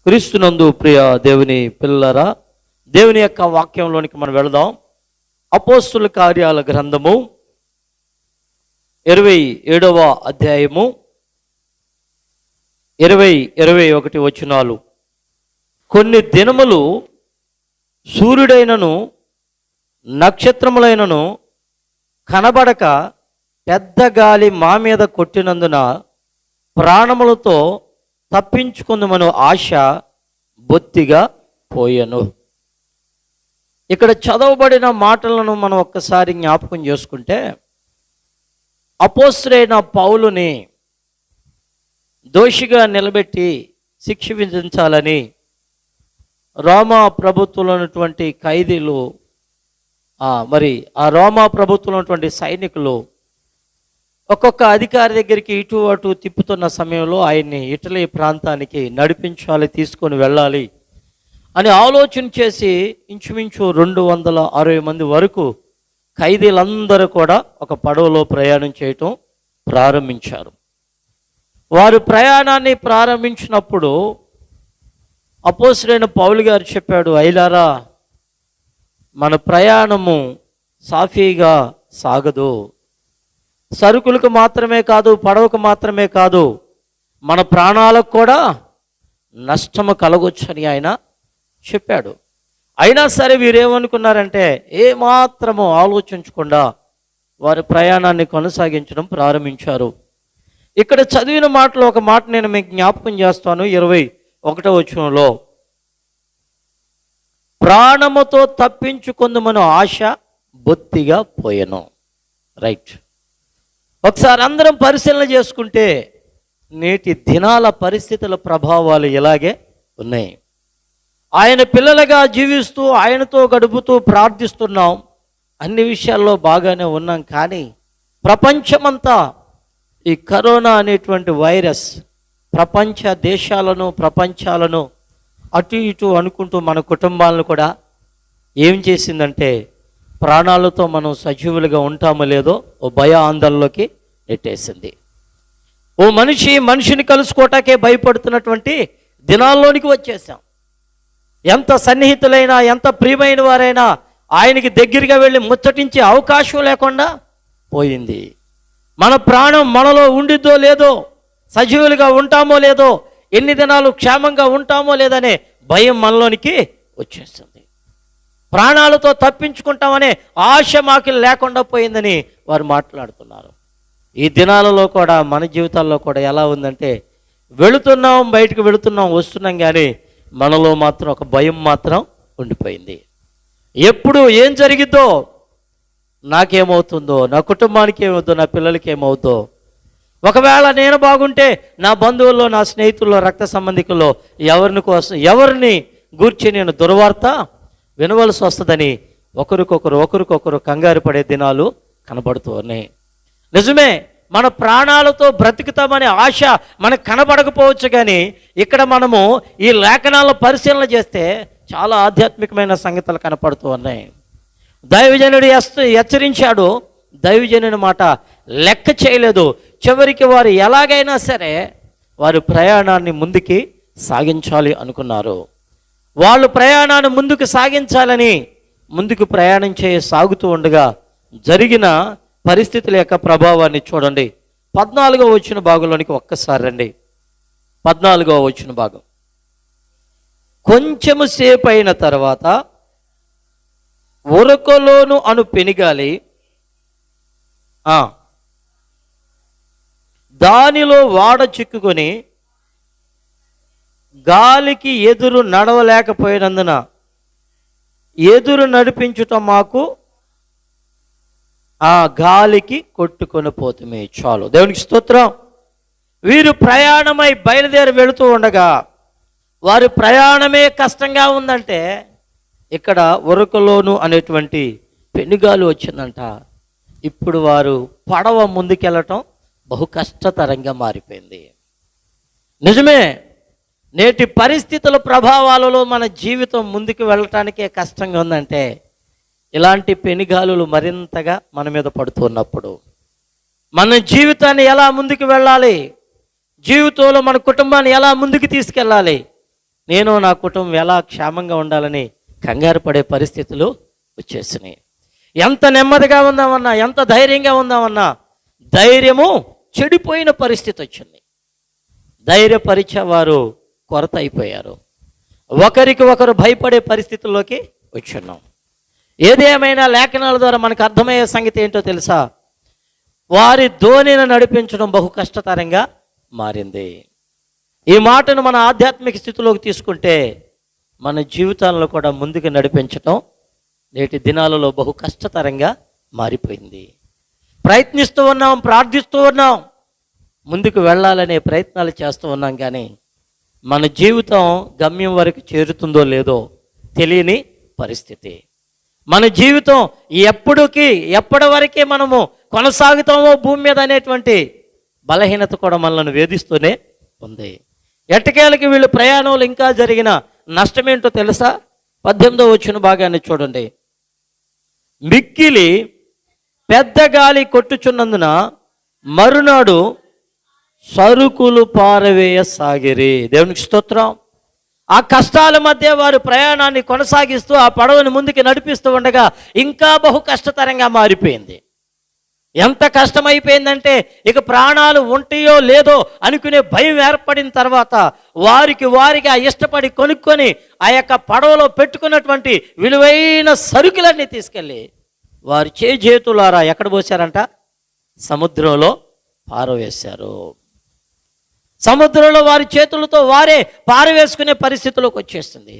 క్రీస్తునందు ప్రియ దేవుని పిల్లరా, దేవుని యొక్క వాక్యంలోనికి మనం వెళదాం. అపోస్తుల కార్యాల గ్రంథము 27వ అధ్యాయము 20-21 వచనాలు. కొన్ని దినములు సూర్యుడైనను నక్షత్రములైనను కనబడక పెద్ద గాలి మా మీద కొట్టినందున ప్రాణములతో తప్పించుకుందామను ఆశ బొత్తిగా పోయెను. ఇక్కడ చదవబడిన మాటలను మనం ఒక్కసారి జ్ఞాపకం చేసుకుంటే, అపోస్తలుడైన పౌలుని దోషిగా నిలబెట్టి శిక్ష విధించాలని రోమా ప్రభుత్వంలో ఉన్నటువంటి ఖైదీలు, ఆ రోమా ప్రభుత్వంలో ఉన్నటువంటి సైనికులు ఒక్కొక్క అధికారి దగ్గరికి ఇటు అటు తిప్పుతున్న సమయంలో ఆయన్ని ఇటలీ ప్రాంతానికి నడిపించాలి, తీసుకొని వెళ్ళాలి అని ఆలోచన చేసి ఇంచుమించు 260 మంది వరకు ఖైదీలందరూ కూడా ఒక పడవలో ప్రయాణం చేయటం ప్రారంభించారు. వారు ప్రయాణాన్ని ప్రారంభించినప్పుడు అపోస్తలుడైన పౌలు గారు చెప్పాడు, అయ్యలారా, మన ప్రయాణము సాఫీగా సాగదు. సరుకులకు మాత్రమే కాదు, పడవకు మాత్రమే కాదు, మన ప్రాణాలకు కూడా నష్టము కలగొచ్చని ఆయన చెప్పాడు. అయినా సరే వీరేమనుకున్నారంటే, ఏమాత్రము ఆలోచించకుండా వారి ప్రయాణాన్ని కొనసాగించడం ప్రారంభించారు. ఇక్కడ చదివిన మాటలో ఒక మాట నేను మీకు జ్ఞాపకం చేస్తాను. 21వ వచనంలో, ప్రాణముతో తప్పించుకుందామను ఆశ బొత్తిగా పోయెను. రైట్. ఒకసారి అందరం పరిశీలన చేసుకుంటే నేటి దినాల పరిస్థితుల ప్రభావాలు ఇలాగే ఉన్నాయి. ఆయన పిల్లలుగా జీవిస్తూ ఆయనతో గడుపుతూ ప్రార్థిస్తున్నాం, అన్ని విషయాల్లో బాగానే ఉన్నాం. కానీ ప్రపంచమంతా ఈ కరోనా అనేటువంటి వైరస్ ప్రపంచ దేశాలను ప్రపంచాలను అటు ఇటు అనుకుంటూ మన కుటుంబాలను కూడా ఏం చేసిందంటే, ప్రాణాలతో మనం సజీవులుగా ఉంటామో లేదో ఓ భయ ఆందోళనలోకి నెట్టేసింది. ఓ మనిషిని కలుసుకోవటాకే భయపడుతున్నటువంటి దినాల్లోనికి వచ్చేసాం. ఎంత సన్నిహితులైనా, ఎంత ప్రియమైన వారైనా ఆయనకి దగ్గరగా వెళ్ళి ముచ్చటించే అవకాశం లేకుండా పోయింది. మన ప్రాణం మనలో ఉండిద్దో లేదో, సజీవులుగా ఉంటామో లేదో, ఎన్ని దినాలు క్షేమంగా ఉంటామో లేదనే భయం మనలోనికి వచ్చేస్తుంది. ప్రాణాలతో తప్పించుకుంటామనే ఆశ మాకు లేకుండా పోయిందని వారు మాట్లాడుతున్నారు. ఈ దినాలలో కూడా మన జీవితాల్లో కూడా ఎలా ఉందంటే, వెళుతున్నాం, బయటకు వెళుతున్నాం, వస్తున్నాం, కానీ మనలో మాత్రం ఒక భయం మాత్రం ఉండిపోయింది. ఎప్పుడు ఏం జరిగిద్దో, నాకేమవుతుందో, నా కుటుంబానికి ఏమవుతుందో, నా పిల్లలకి ఏమవుతుందో, ఒకవేళ నేను బాగుంటే నా బంధువుల్లో, నా స్నేహితుల్లో, రక్త సంబంధికుల్లో ఎవరిని గూర్చి నేను దుర్వార్త వినవలసి వస్తుందని ఒకరికొకరు కంగారు పడే దినాలు కనబడుతూ ఉన్నాయి. నిజమే, మన ప్రాణాలతో బ్రతుకుతామనే ఆశ మనకు కనబడకపోవచ్చు, కానీ ఇక్కడ మనము ఈ లేఖనాలను పరిశీలన చేస్తే చాలా ఆధ్యాత్మికమైన సంగతులు కనపడుతూ ఉన్నాయి. దైవజనుడు హెచ్చరించాడు, దైవజనుని మాట లెక్క చేయలేదు. చివరికి వారు ఎలాగైనా సరే వారి ప్రయాణాన్ని ముందుకి సాగించాలి అనుకున్నారు. వాళ్ళు ప్రయాణాన్ని ముందుకు సాగించాలని ముందుకు ప్రయాణం సాగుతూ ఉండగా జరిగిన పరిస్థితుల యొక్క ప్రభావాన్ని చూడండి. 14వ వచన భాగంలోనికి ఒక్కసారి రండి. 14వ వచన భాగం, కొంచెము సేపు అయిన తర్వాత ఉరకలోను అను పెనుగాలి దానిలో వాడ చిక్కుకొని గాలికి ఎదురు నడవలేకపోయినందున ఎదురు నడిపించుట మాకు ఆ గాలికి కొట్టుకొని పోతుమే. చాలు, దేవునికి స్తోత్రం. వీరు ప్రయాణమై బయలుదేరి వెళుతూ ఉండగా వారి ప్రయాణమే కష్టంగా ఉందంటే, ఇక్కడ ఉరకలోను అనేటువంటి పెనుగాలి వచ్చిందంట. ఇప్పుడు వారు పడవ ముందుకెళ్ళటం బహు కష్టతరంగా మారిపోయింది. నిజమే, నేటి పరిస్థితుల ప్రభావాలలో మన జీవితం ముందుకు వెళ్ళటానికే కష్టంగా ఉందంటే, ఇలాంటి పెనుగాలులు మరింతగా మన మీద పడుతున్నప్పుడు మన జీవితాన్ని ఎలా ముందుకు వెళ్ళాలి, జీవితంలో మన కుటుంబాన్ని ఎలా ముందుకు తీసుకెళ్ళాలి, నేను నా కుటుంబం ఎలా క్షేమంగా ఉండాలని కంగారు పడే పరిస్థితులు వచ్చేసినాయి. ఎంత నెమ్మదిగా ఉందామన్నా, ఎంత ధైర్యంగా ఉందామన్నా ధైర్యము చెడిపోయిన పరిస్థితి వచ్చింది. ధైర్యపరిచే వారు కొరత అయిపోయారు. ఒకరికి ఒకరు భయపడే పరిస్థితుల్లోకి వచ్చున్నాం. ఏదేమైనా లేఖనాల ద్వారా మనకు అర్థమయ్యే సంగతి ఏంటో తెలుసా? వారి ధోనిని నడిపించడం బహు కష్టతరంగా మారింది. ఈ మాటను మన ఆధ్యాత్మిక స్థితిలోకి తీసుకుంటే మన జీవితాలను కూడా ముందుకు నడిపించటం నేటి దినాలలో బహు కష్టతరంగా మారిపోయింది. ప్రయత్నిస్తూ ఉన్నాం, ప్రార్థిస్తూ ఉన్నాం, ముందుకు వెళ్ళాలనే ప్రయత్నాలు చేస్తూ ఉన్నాం, కానీ మన జీవితం గమ్యం వరకు చేరుతుందో లేదో తెలియని పరిస్థితి. మన జీవితం ఎప్పటి వరకే మనము కొనసాగుతామో భూమి మీద అనేటువంటి బలహీనత కూడా మనల్ని వేధిస్తూనే ఉంది. ఎట్టకేలకి వీళ్ళు ప్రయాణంలో ఇంకా జరిగిన నష్టమేంటో తెలుసా? 18వ వచన భాగాన్ని చూడండి. మిక్కిలి పెద్ద గాలి కొట్టుచున్నందున మరునాడు సరుకులు పారవేయసాగిరి. దేవునికి స్తోత్రం. ఆ కష్టాల మధ్య వారు ప్రయాణాన్ని కొనసాగిస్తూ ఆ పడవని ముందుకు నడిపిస్తూ ఉండగా ఇంకా బహు కష్టతరంగా మారిపోయింది. ఎంత కష్టమైపోయిందంటే ఇక ప్రాణాలు ఉంటాయో లేదో అనుకునే భయం ఏర్పడిన తర్వాత వారిగా ఇష్టపడి కొనుక్కొని ఆ యొక్క పడవలో పెట్టుకున్నటువంటి విలువైన సరుకులన్నీ తీసుకెళ్ళి వారి చేతులారా ఎక్కడ పోసారంట? సముద్రంలో పారవేశారు. సముద్రంలో వారి చేతులతో వారే పారవేసుకునే పరిస్థితిలోకి వచ్చేస్తుంది.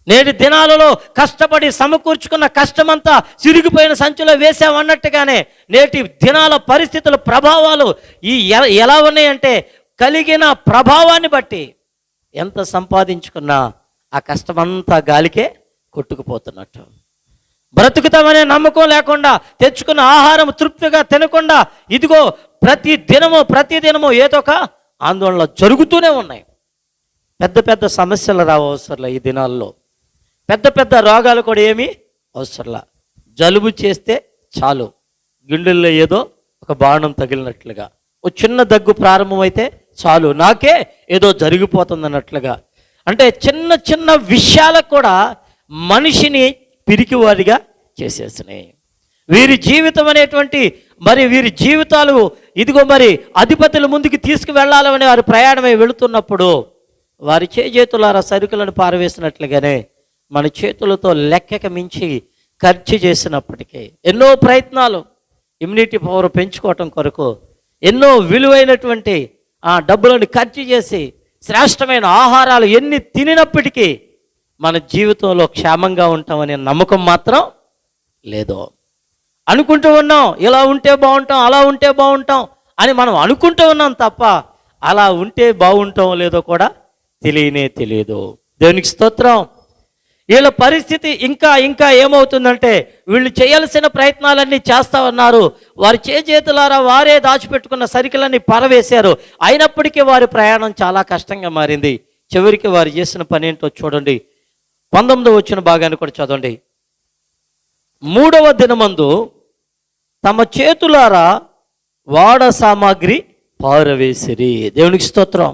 నేటి దినాలలో కష్టపడి సమకూర్చుకున్న కష్టమంతా చిరిగిపోయిన సంచిలో వేసామన్నట్టుగానే నేటి దినాల పరిస్థితుల ప్రభావాలు ఎలా ఉన్నాయంటే కలిగిన ప్రభావాన్ని బట్టి ఎంత సంపాదించుకున్నా ఆ కష్టమంతా గాలికే కొట్టుకుపోతున్నట్టు. బ్రతుకుతామనే నమ్మకం లేకుండా, తెచ్చుకున్న ఆహారం తృప్తిగా తినకుండా ఇదిగో ప్రతి దినము ఏదో ఒక ఆందోళన జరుగుతూనే ఉన్నాయి. పెద్ద పెద్ద సమస్యలు రావు అవసరంలా. ఈ దినాల్లో పెద్ద రోగాలు కూడా ఏమీ అవసరంలా. జలుబు చేస్తే చాలు గుండెల్లో ఏదో ఒక బాణం తగిలినట్లుగా, ఓ చిన్న దగ్గు ప్రారంభమైతే చాలు నాకే ఏదో జరిగిపోతుంది అన్నట్లుగా. అంటే చిన్న చిన్న విషయాలకు కూడా మనిషిని పిరికివాడిగా చేసేసినాయి. వీరి జీవితం అనేటువంటి వీరి జీవితాలు ఇదిగో అధిపతుల ముందుకు తీసుకువెళ్ళాలని వారి ప్రయాణమై వెళుతున్నప్పుడు వారి చేతులారా సరుకులను పారవేసినట్లుగానే మన చేతులతో లెక్కకి మించి ఖర్చు చేసినప్పటికీ ఎన్నో ప్రయత్నాలు ఇమ్యూనిటీ పవర్ పెంచుకోవటం కొరకు ఎన్నో విలువైనటువంటి ఆ డబ్బులను ఖర్చు చేసి శ్రేష్టమైన ఆహారాలు ఎన్ని తినినప్పటికీ మన జీవితంలో క్షేమంగా ఉంటామనే నమ్మకం మాత్రం లేదు. అనుకుంటూ ఉన్నాం ఇలా ఉంటే బాగుంటాం, అలా ఉంటే బాగుంటాం అని మనం అనుకుంటూ ఉన్నాం తప్ప అలా ఉంటే బాగుంటాం లేదో కూడా తెలియదు. దేవునికి స్తోత్రం. వీళ్ళ పరిస్థితి ఇంకా ఏమవుతుందంటే వీళ్ళు చేయాల్సిన ప్రయత్నాలన్నీ చేస్తా ఉన్నారు. వారి చేతులారా వారే దాచిపెట్టుకున్న సరుకులన్నీ పారవేశారు. అయినప్పటికీ వారి ప్రయాణం చాలా కష్టంగా మారింది. చివరికి వారు చేసిన పని ఏంటో చూడండి. 19వ వచన భాగాన్ని కూడా చదవండి. 3వ దినమందు తమ చేతులారా వాడ సామాగ్రి పారవేసిరి. దేవునికి స్తోత్రం.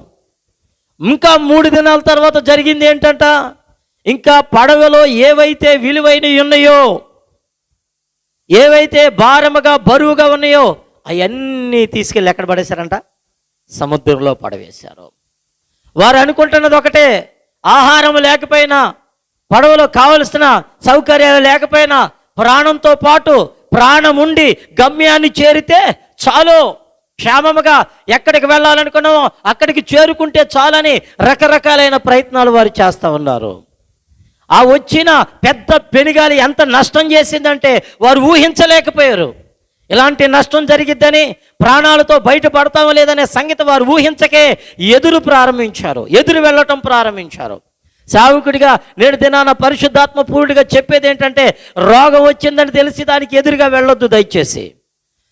ఇంకా 3 దినాల తర్వాత జరిగింది ఏంటంట? ఇంకా పడవలో ఏవైతే విలువైనవి ఉన్నాయో, ఏవైతే భారముగా బరువుగా ఉన్నాయో అవన్నీ తీసుకెళ్ళి ఎక్కడ పడేశారంట? సముద్రంలో పడవేశారు. వారు అనుకుంటున్నది ఒకటే, ఆహారం లేకపోయినా, పడవలో కావలసిన సౌకర్యాలు లేకపోయినా, ప్రాణంతో పాటు ప్రాణం ఉండి గమ్యాన్ని చేరితే చాలు, క్షేమముగా ఎక్కడికి వెళ్ళాలనుకున్నామో అక్కడికి చేరుకుంటే చాలని రకరకాలైన ప్రయత్నాలు వారు చేస్తూ ఉన్నారు. ఆ వచ్చిన పెద్ద పెనుగాలి ఎంత నష్టం చేసిందంటే వారు ఊహించలేకపోయారు. ఇలాంటి నష్టం జరిగిద్దని, ప్రాణాలతో బయటపడతామో లేదనే సంగతి వారు ఊహించకే ఎదురు వెళ్ళటం ప్రారంభించారు. సావుకుడిగా నేడు దినాన పరిశుద్ధాత్మ పూర్తిగా చెప్పేది ఏంటంటే, రోగం వచ్చిందని తెలిసి దానికి ఎదురుగా వెళ్ళొద్దు దయచేసి.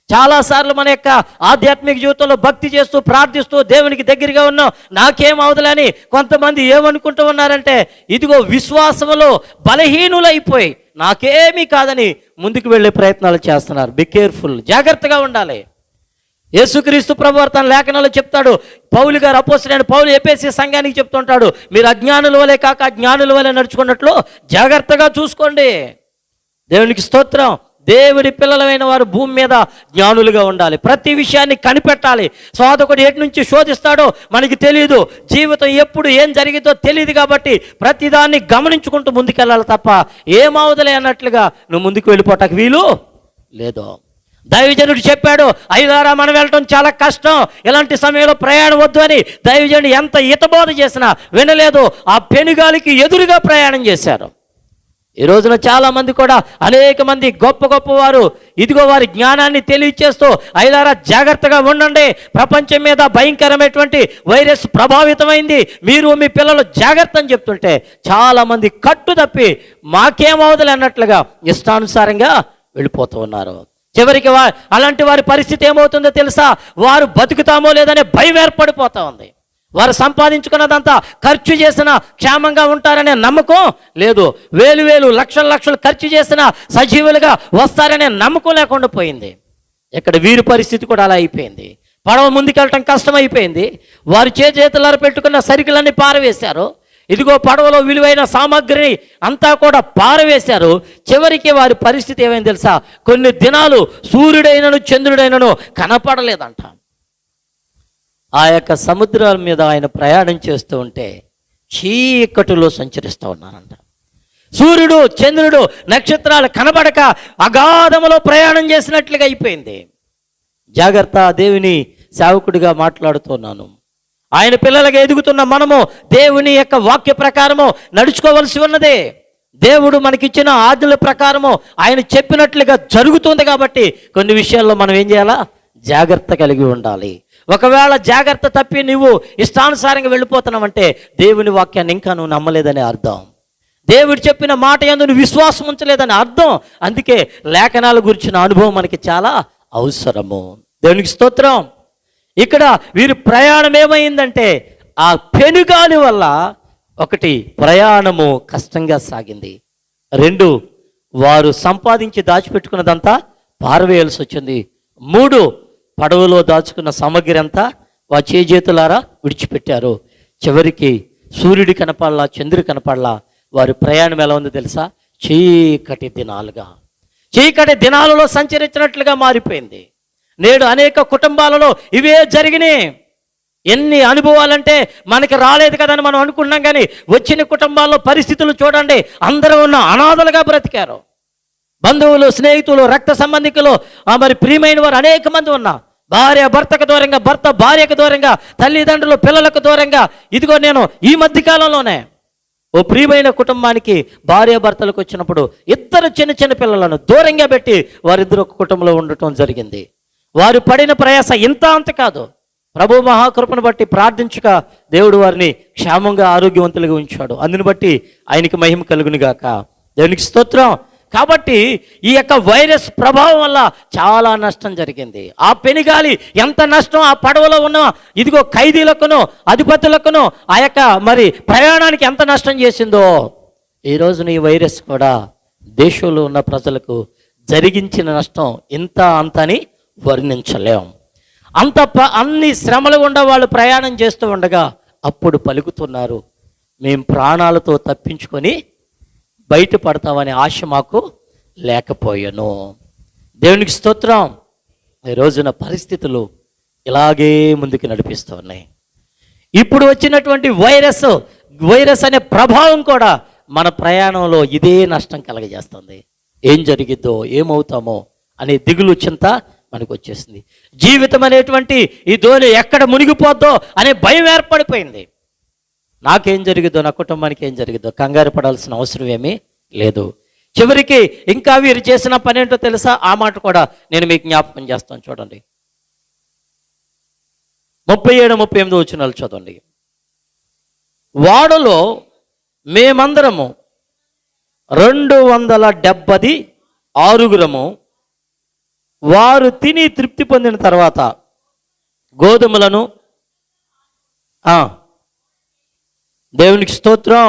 చాలాసార్లు మన యొక్క ఆధ్యాత్మిక జీవితంలో భక్తి చేస్తూ ప్రార్థిస్తూ దేవునికి దగ్గరగా ఉన్నాం, నాకేం అవదులని కొంతమంది ఏమనుకుంటూ ఉన్నారంటే, ఇదిగో విశ్వాసంలో బలహీనులైపోయి నాకేమీ కాదని ముందుకు వెళ్ళే ప్రయత్నాలు చేస్తున్నారు. బి కేర్ఫుల్, జాగ్రత్తగా ఉండాలి. యేసుక్రీస్తు ప్రభువారు తన లేఖనాల్లో చెప్తాడు. పౌలు గారు, అపోస్తలుడైన పౌలు ఎఫెసీ సంఘానికి చెప్తుంటాడు, మీరు అజ్ఞానుల వలె కాక అజ్ఞానుల వలె నడుచుకున్నట్లు జాగ్రత్తగా చూసుకోండి. దేవునికి స్తోత్రం. దేవుడి పిల్లలమైన వారు భూమి మీద జ్ఞానులుగా ఉండాలి. ప్రతి విషయాన్ని కనిపెట్టాలి. శోధకుడు ఎటు నుంచి శోధిస్తాడో మనకి తెలియదు. జీవితం ఎప్పుడు ఏం జరిగిందో తెలియదు. కాబట్టి ప్రతిదాన్ని గమనించుకుంటూ ముందుకెళ్ళాలి తప్ప ఏమవుదలే అన్నట్లుగా నువ్వు ముందుకు వెళ్ళిపోటానికి వీలు లేదు. దైవజనుడు చెప్పాడు, అయ్యారా మనం వెళ్ళటం చాలా కష్టం, ఇలాంటి సమయంలో ప్రయాణం వద్దు అని. దైవజనుడు ఎంత హితబోధ చేసినా వినలేదు. ఆ పెనుగాలికి ఎదురుగా ప్రయాణం చేశారు. ఈ రోజున చాలామంది కూడా, అనేక మంది గొప్ప గొప్ప వారు ఇదిగో వారి జ్ఞానాన్ని తెలియచేస్తూ, అయ్యారా జాగ్రత్తగా ఉండండి, ప్రపంచం మీద భయంకరమైనటువంటి వైరస్ ప్రభావితమైంది, మీరు మీ పిల్లలు జాగ్రత్త అని చెప్తుంటే చాలామంది కట్టు తప్పి మాకేమవుదలే అన్నట్లుగా ఇష్టానుసారంగా వెళ్ళిపోతూ ఉన్నారు. చివరికి అలాంటి వారి పరిస్థితి ఏమవుతుందో తెలుసా? వారు బతుకుతామో లేదనే భయం ఏర్పడిపోతూ ఉంది. వారు సంపాదించుకున్నదంతా ఖర్చు చేసినా క్షేమంగా ఉంటారనే నమ్మకం లేదు. వేలు వేలు లక్షలు లక్షలు ఖర్చు చేసినా సజీవులుగా వస్తారనే నమ్మకం లేకుండా పోయింది. ఇక్కడ వీరి పరిస్థితి కూడా అలా అయిపోయింది. పడవ ముందుకెళ్ళటం కష్టమైపోయింది. వారు చేతులారా పెట్టుకున్న సరుకులన్నీ పారవేశారు. ఇదిగో పడవలో విలువైన సామాగ్రిని అంతా కూడా పారవేశారు. చివరికి వారి పరిస్థితి ఏమైంది తెలుసా? కొన్ని దినాలు సూర్యుడైనను చంద్రుడైనను కనపడలేదంట. ఆ యొక్క సముద్రాల మీద ఆయన ప్రయాణం చేస్తూ ఉంటే చీకటిలో సంచరిస్తూ ఉన్నారంట. సూర్యుడు చంద్రుడు నక్షత్రాలు కనబడక అగాధములో ప్రయాణం చేసినట్లుగా అయిపోయింది. జాగ్రత్త, దేవుని సేవకుడిగా మాట్లాడుతున్నాను. ఆయన పిల్లలుగా ఎదుగుతున్న మనము దేవుని యొక్క వాక్య ప్రకారము నడుచుకోవలసి ఉన్నదే. దేవుడు మనకిచ్చిన ఆజ్ఞల ప్రకారము ఆయన చెప్పినట్లుగా జరుగుతుంది. కాబట్టి కొన్ని విషయాల్లో మనం ఏం చేయాలా? జాగ్రత్త కలిగి ఉండాలి. ఒకవేళ జాగ్రత్త తప్పి నువ్వు ఇష్టానుసారంగా వెళ్ళిపోతున్నావంటే దేవుని వాక్యాన్ని ఇంకా నువ్వు నమ్మలేదని అర్థం. దేవుడు చెప్పిన మాట యందు నువ్వు విశ్వాసం ఉంచలేదని అర్థం. అందుకే లేఖనాల గురించిన అనుభవం మనకి చాలా అవసరము. దేవునికి స్తోత్రం. ఇక్కడ వీరి ప్రయాణం ఏమైందంటే ఆ పెనుగాలి వల్ల ఒకటి, ప్రయాణము కష్టంగా సాగింది. 2, వారు సంపాదించి దాచిపెట్టుకున్నదంతా పారవేయాల్సి వచ్చింది. 3, పడవలో దాచుకున్న సామగ్రి అంతా వారి చేతులారా విడిచిపెట్టారు. చివరికి సూర్యుడి కనపడలా, చంద్రుడి కనపడలా. వారి ప్రయాణం ఎలా ఉందో తెలుసా? చీకటి దినాలలో సంచరించినట్లుగా మారిపోయింది. నేడు అనేక కుటుంబాలలో ఇవే జరిగినాయి. ఎన్ని అనుభవాలంటే మనకి రాలేదు కదని మనం అనుకున్నాం, కానీ వచ్చిన కుటుంబాల్లో పరిస్థితులు చూడండి. అందరూ ఉన్న అనాథలుగా బ్రతికారు. బంధువులు, స్నేహితులు, రక్త సంబంధికులు, మరి ప్రియమైన వారు అనేక మంది ఉన్నా, భార్య భర్తకు దూరంగా, భర్త భార్యకు దూరంగా, తల్లిదండ్రులు పిల్లలకు దూరంగా. ఇదిగో నేను ఈ మధ్య కాలంలోనే ఓ ప్రియమైన కుటుంబానికి భార్య భర్తలకు వచ్చినప్పుడు 2 చిన్న చిన్న పిల్లలను దూరంగా పెట్టి వారిద్దరు ఒక కుటుంబంలో ఉండటం జరిగింది. వారు పడిన ప్రయాస ఇంత అంత కాదు. ప్రభు మహాకృపను బట్టి ప్రార్థించక దేవుడు వారిని క్షేమంగా ఆరోగ్యవంతులుగా ఉంచాడు. అందుని బట్టి ఆయనకి మహిమ కలుగునుగాక. దేవునికి స్తోత్రం. కాబట్టి ఈ యొక్క వైరస్ ప్రభావం వల్ల చాలా నష్టం జరిగింది. ఆ పెనుగాలి ఎంత నష్టం ఆ పడవలో ఉన్న ఇదిగో ఖైదీలకును అధిపతులకును ఆ యొక్క మరి ప్రయాణానికి ఎంత నష్టం చేసిందో, ఈరోజు ఈ వైరస్ కూడా దేశంలో ఉన్న ప్రజలకు జరిగించిన నష్టం ఇంత అంతని వర్ణించలేం. అన్ని శ్రమలు గుండా వాళ్ళు ప్రయాణం చేస్తూ ఉండగా అప్పుడు పలుకుతున్నారు, మేము ప్రాణాలతో తప్పించుకొని బయటపడతామనే ఆశ మాకు లేకపోయాను. దేవునికి స్తోత్రం. ఈ రోజున పరిస్థితులు ఇలాగే ముందుకు నడిపిస్తూ ఉన్నాయి. ఇప్పుడు వచ్చినటువంటి వైరస్ అనే ప్రభావం కూడా మన ప్రయాణంలో ఇదే నష్టం కలగజేస్తుంది. ఏం జరిగిద్దో, ఏమవుతామో అనే దిగులు, చింత మనకు వచ్చేసింది. జీవితం అనేటువంటి ఈ ధోని ఎక్కడ మునిగిపోద్దో అనే భయం ఏర్పడిపోయింది. నాకేం జరిగిద్దో, నా కుటుంబానికి ఏం జరిగిద్దో కంగారు పడాల్సిన అవసరం ఏమీ లేదు. చివరికి ఇంకా వీరు చేసిన పని ఏంటో తెలుసా? ఆ మాట కూడా నేను మీకు జ్ఞాపకం చేస్తాను. చూడండి, 37-38 వచనాలు చదవండి. వాడలో మేమందరము 276 వారు తిని తృప్తి పొందిన తర్వాత గోధుమలను దేవునికి స్తోత్రం,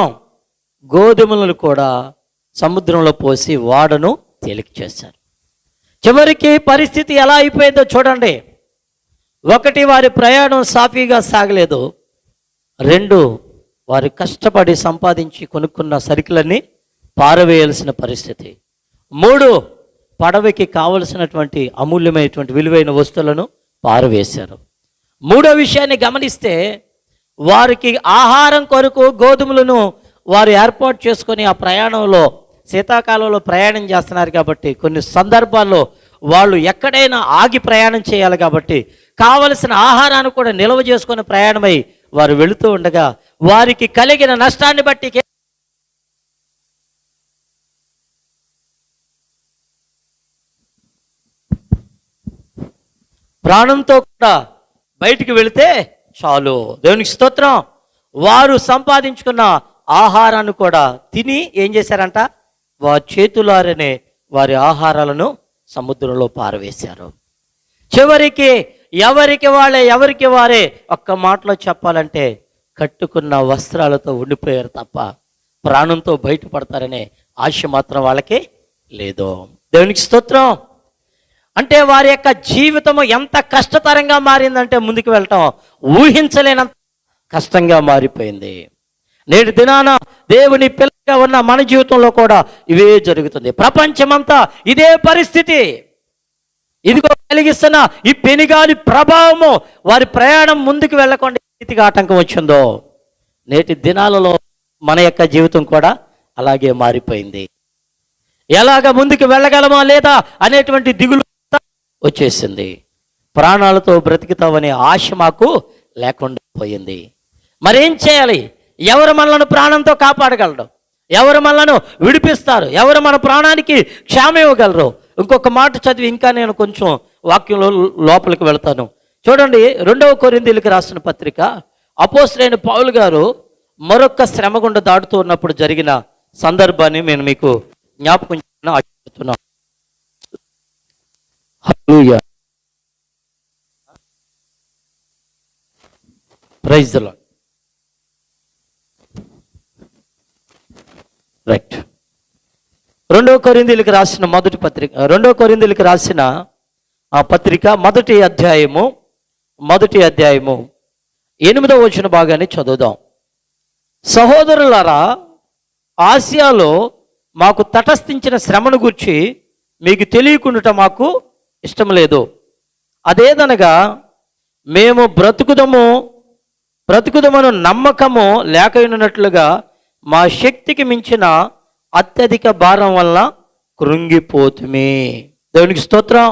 గోధుమలను కూడా సముద్రంలో పోసి వాడను తేలిక చేశారు. చివరికి పరిస్థితి ఎలా అయిపోయిందో చూడండి. ఒకటి, వారి ప్రయాణం సాఫీగా సాగలేదు. 2, వారు కష్టపడి సంపాదించి కొనుక్కున్న సరుకులన్నీ పారవేయాల్సిన పరిస్థితి. 3, పడవకి కావలసినటువంటి అమూల్యమైనటువంటి విలువైన వస్తువులను పారవేశారు. 3వ విషయాన్ని గమనిస్తే, వారికి ఆహారం కొరకు గోధుమలను వారు ఏర్పాటు చేసుకొని ఆ ప్రయాణంలో, శీతాకాలంలో ప్రయాణం చేస్తున్నారు కాబట్టి కొన్ని సందర్భాల్లో వాళ్ళు ఎక్కడైనా ఆగి ప్రయాణం చేయాలి కాబట్టి కావలసిన ఆహారాన్ని కూడా నిల్వ చేసుకొని ప్రయాణమై వారు వెళుతూ ఉండగా వారికి కలిగిన నష్టాన్ని బట్టి ప్రాణంతో కూడా బయటికి వెళితే చాలు. దేవునికి స్తోత్రం. వారు సంపాదించుకున్న ఆహారాన్ని కూడా తిని ఏం చేశారంట, వారి చేతులారనే వారి ఆహారాలను సముద్రంలో పారవేశారు. చివరికి ఎవరికి వారే ఒక్క మాటలో చెప్పాలంటే కట్టుకున్న వస్త్రాలతో ఉండిపోయారు తప్ప ప్రాణంతో బయటపడతారనే ఆశ మాత్రం వాళ్ళకి లేదు. దేవునికి స్తోత్రం. అంటే వారి యొక్క జీవితము ఎంత కష్టతరంగా మారిందంటే ముందుకు వెళ్ళటం ఊహించలేనంత కష్టంగా మారిపోయింది. నేటి దినాన దేవుని పిల్లగా ఉన్న మన జీవితంలో కూడా ఇవే జరుగుతుంది. ప్రపంచమంతా ఇదే పరిస్థితి. ఇదిగో కలిగిస్తున్న ఈ పెనుగాలి ప్రభావము వారి ప్రయాణం ముందుకు వెళ్ళకుండా రీతిగా ఆటంకం వచ్చిందో, నేటి దినాలలో మన యొక్క జీవితం కూడా అలాగే మారిపోయింది. ఎలాగ ముందుకు వెళ్ళగలమా లేదా అనేటువంటి దిగులు వచ్చేసింది. ప్రాణాలతో బ్రతుకుతామనే ఆశ మాకు లేకుండా పోయింది. మరేం చేయాలి? ఎవరు మనలను ప్రాణంతో కాపాడగలరు? ఎవరు మనలను విడిపిస్తారు? ఎవరు మన ప్రాణానికి క్షేమం ఇవ్వగలరు? ఇంకొక మాట చదివి ఇంకా నేను కొంచెం వాక్యంలో లోపలికి వెళ్తాను. చూడండి, 2వ కొరింథీయులకు రాసిన పత్రిక, అపోస్తలుడైన పౌలు గారు మరొక శ్రమ గుండా దాటుతూ ఉన్నప్పుడు జరిగిన సందర్భాన్ని నేను మీకు జ్ఞాపకం చేస్తున్నాను. హల్లెలూయా, ప్రైజ్ ది లార్డ్. రైట్. 2వ కొరింథీయులకు రాసిన మొదటి పత్రిక, 2వ కొరింథీయులకు రాసిన ఆ పత్రిక మొదటి అధ్యాయము 8వ వచన భాగాన్ని చదువుదాం. సహోదరులారా, ఆసియాలో మాకు తటస్థించిన శ్రమను గురించి మీకు తెలియకుండా మాకు ఇష్టం లేదు. అదేదనగా మేము బ్రతుకుదమను నమ్మకము లేకయున్నట్లుగా మా శక్తికి మించిన అత్యధిక భారం వల్ల కృంగిపోతుమే. దేవునికి స్తోత్రం.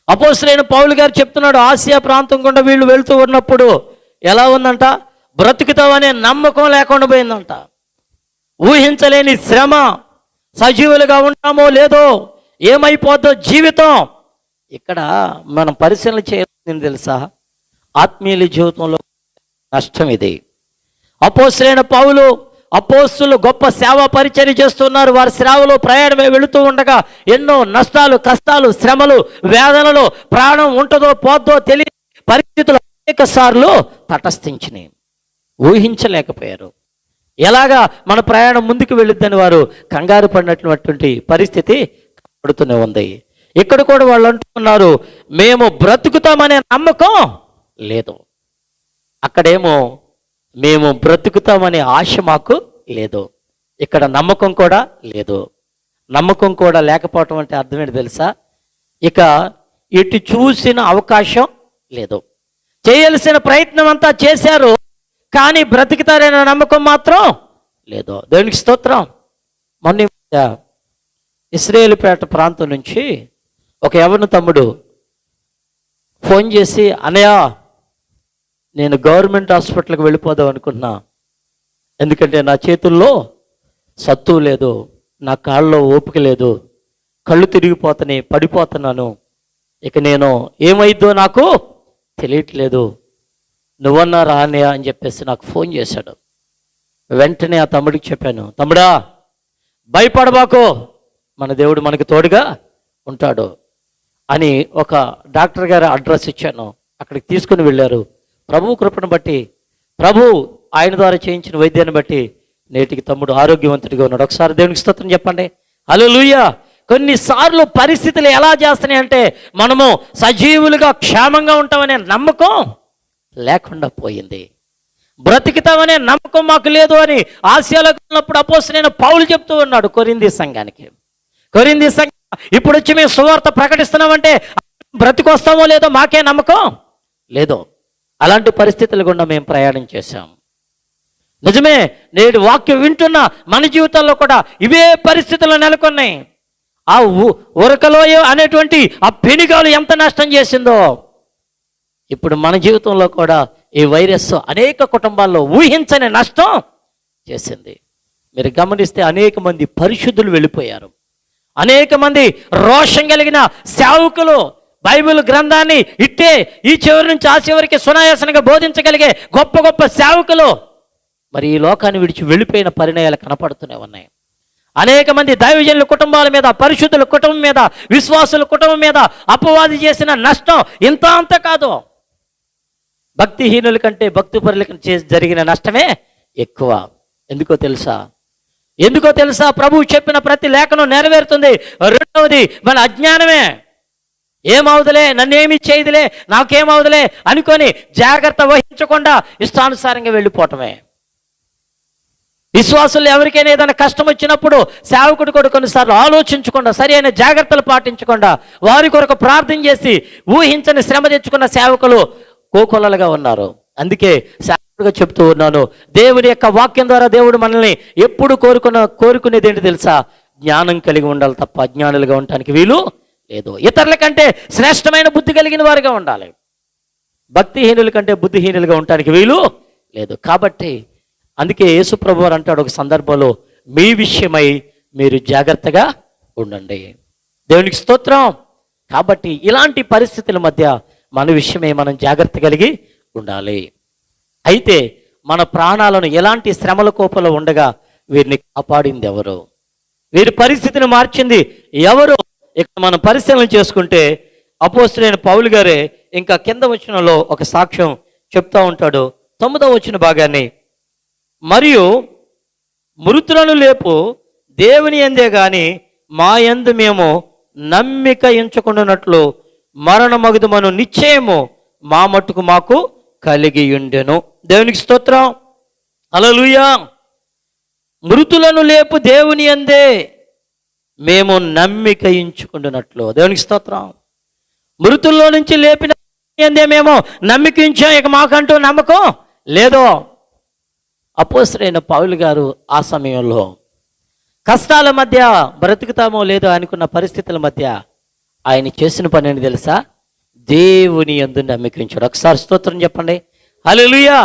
అపోస్తలుడైన పౌలు గారు చెప్తున్నాడు, ఆసియా ప్రాంతం గుండా వీళ్ళు వెళ్తూ ఉన్నప్పుడు ఎలా ఉందంట, బ్రతుకుతామనే నమ్మకం లేకుండా పోయిందంట. ఊహించలేని శ్రమ, సజీవులుగా ఉంటామో లేదో, ఏమైపోద్దో జీవితం. ఇక్కడ మనం పరిశీలన చేయాల్సింది తెలుసా, ఆత్మీయుల జీవితంలో నష్టం ఇది. అపోస్తలుడైన పౌలు, అపోస్తలులు గొప్ప సేవా పరిచర్య చేస్తున్నారు. వారి సేవలో ప్రయాణమే వెళుతూ ఉండగా ఎన్నో నష్టాలు, కష్టాలు, శ్రమలు, వేదనలు, ప్రాణం ఉంటుందో పోద్దో తెలియని పరిస్థితులు అనేక సార్లు తటస్థించినాయి. ఊహించలేకపోయారు. ఎలాగా మన ప్రయాణం ముందుకు వెళ్ళిద్దని వారు కంగారు పడినటువంటి పరిస్థితి పడుతూనే ఉంది. ఇక్కడ కూడా వాళ్ళు అంటున్నారు, మేము బ్రతుకుతామనే నమ్మకం లేదు. అక్కడేమో మేము బ్రతుకుతామనే ఆశ మాకు లేదు. ఇక్కడ నమ్మకం కూడా లేదు. నమ్మకం కూడా లేకపోవటం అంటే అర్థం ఏంటి తెలుసా? ఇక ఇటు చూసిన అవకాశం లేదు. చేయాల్సిన ప్రయత్నం అంతా చేశారు, కానీ బ్రతుకుతారనే నమ్మకం మాత్రం లేదు. దేవునికి స్తోత్రం. మొన్న ఇశ్రాయేలుపేట ప్రాంతం నుంచి ఒక యవ్వన తమ్ముడు ఫోన్ చేసి, అన్నయ్య నేను గవర్నమెంట్ హాస్పిటల్కి వెళ్ళిపోదాం అనుకున్నా, ఎందుకంటే నా చేతుల్లో సత్తు లేదు, నా కాళ్ళలో ఓపిక లేదు, కళ్ళు తిరిగిపోతున్నాయి, పడిపోతున్నాను, ఇక నేను ఏమైద్దో నాకు తెలియట్లేదు, నువ్వన్నా రానయ్య అని చెప్పేసి నాకు ఫోన్ చేశాడు. వెంటనే ఆ తమ్ముడికి చెప్పాను, తమ్ముడా భయపడబాకో, మన దేవుడు మనకు తోడుగా ఉంటాడు అని ఒక డాక్టర్ గారి అడ్రస్ ఇచ్చాను. అక్కడికి తీసుకుని వెళ్ళారు. ప్రభు కృపను బట్టి, ప్రభు ఆయన ద్వారా చేయించిన వైద్యాన్ని బట్టి నేటికి తమ్ముడు ఆరోగ్యవంతుడిగా ఉన్నాడు. ఒకసారి దేవునికి స్తోత్రం చెప్పండి. హల్లెలూయా. కొన్నిసార్లు పరిస్థితులు ఎలా చేస్తున్నాయి అంటే మనము సజీవులుగా క్షేమంగా ఉంటామనే నమ్మకం లేకుండా పోయింది. బ్రతికితామనే నమ్మకం మాకు లేదు అని ఆసియాలోకి ఉన్నప్పుడు అపోస్తలుడైన పౌలు చెప్తూ ఉన్నాడు కొరింథీ సంఘానికి. కొరింథీ సంఘం ఇప్పుడు వచ్చి మేము సువార్త ప్రకటిస్తున్నామంటే బ్రతికొస్తామో లేదో మాకే నమ్మకం లేదు. అలాంటి పరిస్థితులు గుండా మేము ప్రయాణం చేశాం. నిజమే, నేడు వాక్యం వింటున్న మన జీవితాల్లో కూడా ఇవే పరిస్థితులు నెలకొన్నాయి. ఆ ఉరకలోయ అనేటువంటి ఆ పెనుగాలు ఎంత నష్టం చేసిందో ఇప్పుడు మన జీవితంలో కూడా ఈ వైరస్ అనేక కుటుంబాల్లో ఊహించని నష్టం చేసింది. మీరు గమనిస్తే అనేక మంది పరిశుద్ధులు వెళ్ళిపోయారు. అనేక మంది రోషం కలిగిన సేవకులు బైబిల్ గ్రంథాన్ని ఇట్టే ఈ చివరి నుంచి ఆ చివరికి సునాయాసనంగా బోధించగలిగే గొప్ప గొప్ప సేవకులు మరి ఈ లోకాన్ని విడిచి వెళ్ళిపోయిన పరిణయాలు కనపడుతూనే ఉన్నాయి. అనేక మంది దైవజనుల కుటుంబాల మీద, పరిశుద్ధుల కుటుంబం మీద, విశ్వాసుల కుటుంబం మీద అపవాది చేసిన నష్టం ఇంత అంత కాదు. భక్తిహీనుల కంటే భక్తిపరులకు జరిగిన నష్టమే ఎక్కువ. ఎందుకో తెలుసా? ప్రభువు చెప్పిన ప్రతి లేఖనం నెరవేరుతుంది. రెండవది మన అజ్ఞానమే. ఏమవుదులే, నన్నేమి చేయదులే, నాకేమవుదులే అనుకొని జాగ్రత్త వహించకుండా ఇష్టానుసారంగా వెళ్ళిపోవటమే. విశ్వాసులు ఎవరికైనా ఏదైనా కష్టం వచ్చినప్పుడు సేవకుడు కూడా కొన్నిసార్లు ఆలోచించకుండా, సరైన జాగ్రత్తలు పాటించకుండా, వారి కొరకు ప్రార్థన చేసి ఊహించని శ్రమ తెచ్చుకున్న సేవకులు కోకొల్లలుగా ఉన్నారు. అందుకే సేవకుడిగా చెప్తూ ఉన్నాను, దేవుని యొక్క వాక్యం ద్వారా దేవుడు మనల్ని ఎప్పుడు కోరుకునేది ఏంటి తెలుసా? జ్ఞానం కలిగి ఉండాలి తప్ప అజ్ఞానులుగా ఉండటానికి వీలు లేదు. ఇతరుల కంటే శ్రేష్టమైన బుద్ధి కలిగిన వారుగా ఉండాలి. భక్తిహీనుల కంటే బుద్ధిహీనులుగా ఉండటానికి వీలు లేదు. కాబట్టి అందుకే యేసు ప్రభువు వారు అంటాడు ఒక సందర్భంలో, మీ విషయమై మీరు జాగ్రత్తగా ఉండండి. దేవునికి స్తోత్రం. కాబట్టి ఇలాంటి పరిస్థితుల మధ్య మన విషయమై మనం జాగ్రత్త కలిగి ఉండాలి. అయితే మన ప్రాణాలను ఎలాంటి శ్రమల కోపంలో ఉండగా వీరిని కాపాడింది ఎవరు? వీరి పరిస్థితిని మార్చింది ఎవరు? ఇక్కడ మనం పరిశీలన చేసుకుంటే అపోస్తలుడైన పౌలు గారే ఇంకా కింద వచనంలో ఒక సాక్ష్యం చెప్తా ఉంటాడు. 9వ వచన భాగాన్ని, మరియు మృతులను లేపు దేవుని యందే గాని మా యందు మేము నమ్మిక ఎంచుకున్నట్లు మరణమగుదుమను నిశ్చయము మా మట్టుకు మాకు కలిగి ఉండెను. దేవునికి స్తోత్రం. హల్లెలూయా. మృతులను లేపు దేవుని యందే మేము నమ్మిక ఎంచుకున్నట్లు. దేవునికి స్తోత్రం. మృతుల్లో నుంచి లేపిన యందే మేము నమ్మికించాం, ఇక మాకంటూ నమ్మకం లేదో. అపోస్తలుడైన పౌలు గారు ఆ సమయంలో కష్టాల మధ్య బ్రతుకుతామో లేదో అనుకున్న పరిస్థితుల మధ్య ఆయన చేసిన పని ఏంటి తెలుసా? దేవుని యందు నమ్మికించాడు. ఒకసారి స్తోత్రం చెప్పండి. హల్లెలూయా.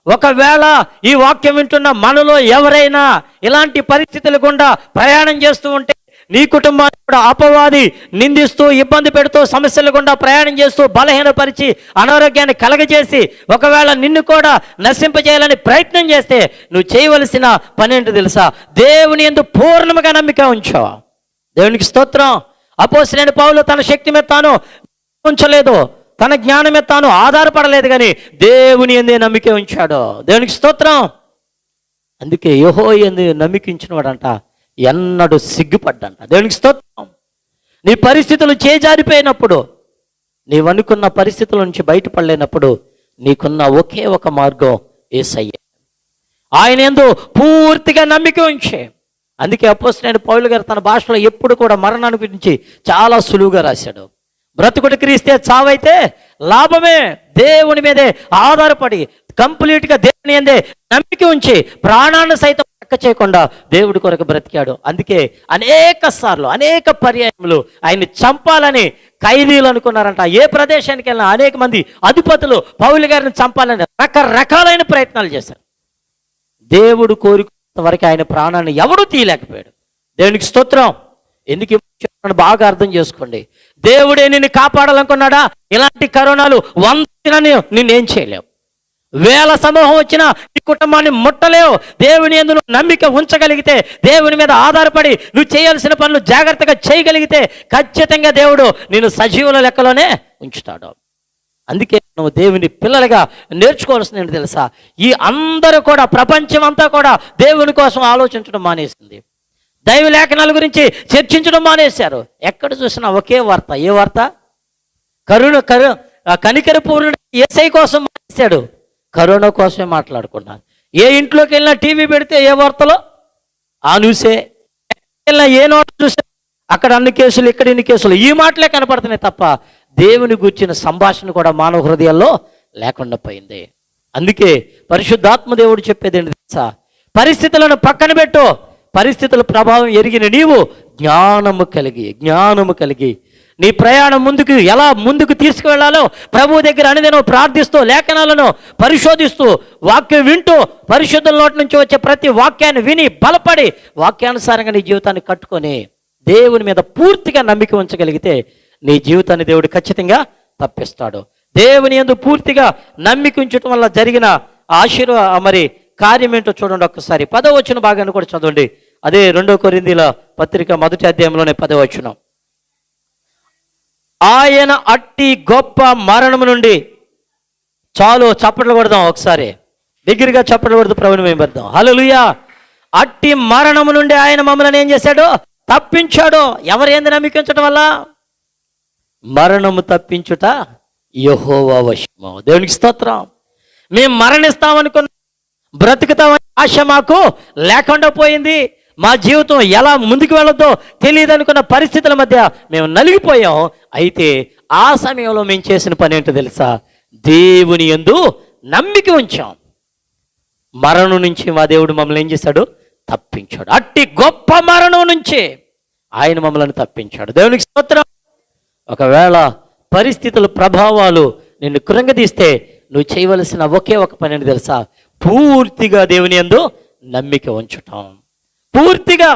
ఒకవేళ ఈ వాక్యం వింటున్న మనలో ఎవరైనా ఇలాంటి పరిస్థితులు గుండా ప్రయాణం చేస్తూ ఉంటే, నీ కుటుంబాన్ని కూడా అపవాది నిందిస్తూ, ఇబ్బంది పెడుతూ, సమస్యలు గుండా ప్రయాణం చేస్తూ, బలహీనపరిచి, అనారోగ్యాన్ని కలగజేసి, ఒకవేళ నిన్ను కూడా నశింపజేయాలని ప్రయత్నం చేస్తే నువ్వు చేయవలసిన పని ఏంటో తెలుసా? దేవుని యందు పూర్ణముగా నమ్మిక ఉంచు. దేవునికి స్తోత్రం. అపోస్తలుడైన పౌలు తన శక్తి మీద తాను ఉంచలేదు, తన జ్ఞానం మీద తాను ఆధారపడలేదు, కానీ దేవుని యందే నమ్మిక ఉంచాడు. దేవునికి స్తోత్రం. అందుకే యెహోవా యందు నమ్మికించిన వాడంట ఎన్నడూ సిగ్గుపడ్డంట. దేవునికి స్తోత్రం. నీ పరిస్థితులు చేజారిపోయినప్పుడు, నీవనుకున్న పరిస్థితుల నుంచి బయటపడలేనప్పుడు నీకున్న ఒకే ఒక మార్గం యేసయ్య. ఆయన యందు పూర్తిగా నమ్మిక ఉంచే. అందుకే అపోస్తలుడైన పౌలు గారు తన భాషలో ఎప్పుడు కూడా మరణాన్ని గురించి చాలా సులువుగా రాశాడు. బ్రతుకుడు క్రీస్తే, చావైతే లాభమే. దేవుని మీదే ఆధారపడి కంప్లీట్గా దేవుని యందే నమ్మిక ఉంచి ప్రాణాన్ని సైతం లెక్క చేయకుండా దేవుడి కొరకు బ్రతికాడు. అందుకే అనేక సార్లు, అనేక పర్యాయములు ఆయన్ని చంపాలని ఖైదీలు అనుకున్నారంట. ఏ ప్రదేశానికి వెళ్ళినా అనేక మంది అధిపతులు పౌలు గారిని చంపాలని రకరకాలైన ప్రయత్నాలు చేశారు. దేవుడు కోరుకున్నంత వరకు ఆయన ప్రాణాన్ని ఎవడూ తీయలేకపోయాడు. దేవునికి స్తోత్రం. ఎందుకు బాగా అర్థం చేసుకోండి. దేవుడే నిన్ను కాపాడాలనుకున్నాడా? ఇలాంటి కరోనాలు 100 నిన్నేం చేయలేవు. 1000 సమూహం వచ్చినా నీ కుటుంబాన్ని ముట్టలేవు. దేవుని యందు నమ్మిక ఉంచగలిగితే, దేవుని మీద ఆధారపడి నువ్వు చేయాల్సిన పనులు జాగ్రత్తగా చేయగలిగితే ఖచ్చితంగా దేవుడు నిన్ను సజీవుల లెక్కలోనే ఉంచుతాడు. అందుకే నువ్వు దేవుని పిల్లలుగా నేర్చుకోవాల్సింది ఏంటి తెలుసా? ఈ అందరూ కూడా, ప్రపంచం అంతా కూడా దేవుని కోసం ఆలోచించడం మానేసింది. దైవ లేఖనాల గురించి చర్చించడం మానేశారు. ఎక్కడ చూసినా ఒకే వార్త. ఏ వార్త? కనికర పూర్ణుడు యేసయ్య కోసం మానేశాడు, కరోనా కోసమే మాట్లాడుకున్నారు. ఏ ఇంట్లోకి వెళ్ళినా టీవీ పెడితే ఏ వార్తలో ఆ న్యూసే, ఏ నోట చూసే అక్కడ అన్ని కేసులు, ఇక్కడ ఇన్ని కేసులు, ఈ మాటలే కనపడుతున్నాయి తప్ప దేవుని గురించిన సంభాషణ కూడా మానవ హృదయాల్లో లేకుండా పోయింది. అందుకే పరిశుద్ధాత్మ దేవుడు చెప్పేది ఏంటి తెలుసా? పరిస్థితులను పక్కన పెట్టు, పరిస్థితుల ప్రభావం ఎరిగిన నీవు జ్ఞానము కలిగి నీ ప్రయాణం ఎలా ముందుకు తీసుకువెళ్లాలో ప్రభువు దగ్గర అనుదినం ప్రార్థిస్తూ, లేఖనాలను పరిశోధిస్తూ, వాక్యం వింటూ, పరిశుద్ధుల నోటి నుంచి వచ్చే ప్రతి వాక్యాన్ని విని బలపడి వాక్యానుసారంగా నీ జీవితాన్ని కట్టుకొని దేవుని మీద పూర్తిగా నమ్మిక ఉంచగలిగితే నీ జీవితాన్ని దేవుడు ఖచ్చితంగా తప్పిస్తాడు. దేవుని యందు పూర్తిగా నమ్మిక ఉంచడం వల్ల జరిగిన మరి కార్యం ఏంటో చూడండి ఒక్కసారి. 10వ వచన భాగాన్ని కూడా చదవండి. అదే 2 కొరింథీయుల పత్రిక 1వ అధ్యాయంలోనే 10వ వచనం. ఆయన అట్టి గొప్ప మరణము నుండి, చాలు చప్పట్లు కొడదాం ఒకసారి, దగ్గరగా చప్పట్లు కొడుతూ ప్రభుని మేము పెడదాం. హల్లెలూయా. అట్టి మరణము నుండి ఆయన మమ్మల్ని ఏం చేశాడు? తప్పించాడు. ఎవరేంది నమ్మికించడం వల్ల? మరణము తప్పించుట యెహోవా వశము. దేవునికి స్తోత్రం. మేము మరణిస్తామనుకున్న, బ్రతుకుతామని ఆశ మాకు లేకుండా పోయింది. మా జీవితం ఎలా ముందుకు వెళ్ళొద్దో తెలియదు అనుకున్న పరిస్థితుల మధ్య మేము నలిగిపోయాం. అయితే ఆ సమయంలో మేము చేసిన పని ఏంటో తెలుసా? దేవుని యందు నమ్మిక ఉంచాం. మరణం నుంచి మా దేవుడు మమ్మల్ని ఏం చేశాడు? తప్పించాడు. అట్టి గొప్ప మరణం నుంచి ఆయన మమ్మల్ని తప్పించాడు. దేవునికి స్తోత్రం. ఒకవేళ పరిస్థితుల ప్రభావాలు నిన్ను కృంగదీస్తే నువ్వు చేయవలసిన ఒకే ఒక పని అని తెలుసా? పూర్తిగా దేవుని యందు నమ్మిక ఉంచటం. పూర్తిగా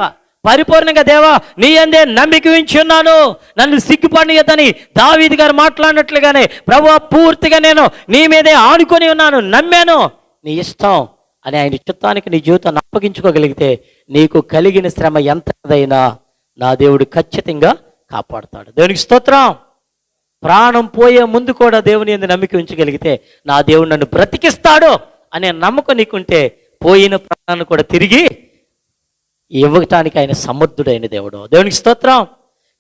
పరిపూర్ణంగా, దేవా నీ యందే నమ్మిక ఉంచున్నాను, నన్ను సిగ్గుపడనియద్దని దావీదు గారు మాట్లాడినట్లుగానే, ప్రభువా పూర్తిగా నేను నీ మీదే ఆనుకొని ఉన్నాను, నమ్మాను, నీ ఇష్టం అని ఆయన చిత్తానికి నీ జీవితాన్ని అప్పగించుకోగలిగితే నీకు కలిగిన శ్రమ ఎంతదైనా నా దేవుడు ఖచ్చితంగా కాపాడుతాడు. దేవునికి స్తోత్రం. ప్రాణం పోయే ముందు కూడా దేవుని యందు నమ్మిక ఉంచగలిగితే నా దేవుడు నన్ను బ్రతికిస్తాడు అనే నమ్మకం నీకుంటే పోయిన ప్రాణాన్ని కూడా తిరిగి ఇవ్వటానికి ఆయన సమర్థుడైన దేవుడు. దేవునికి స్తోత్రం.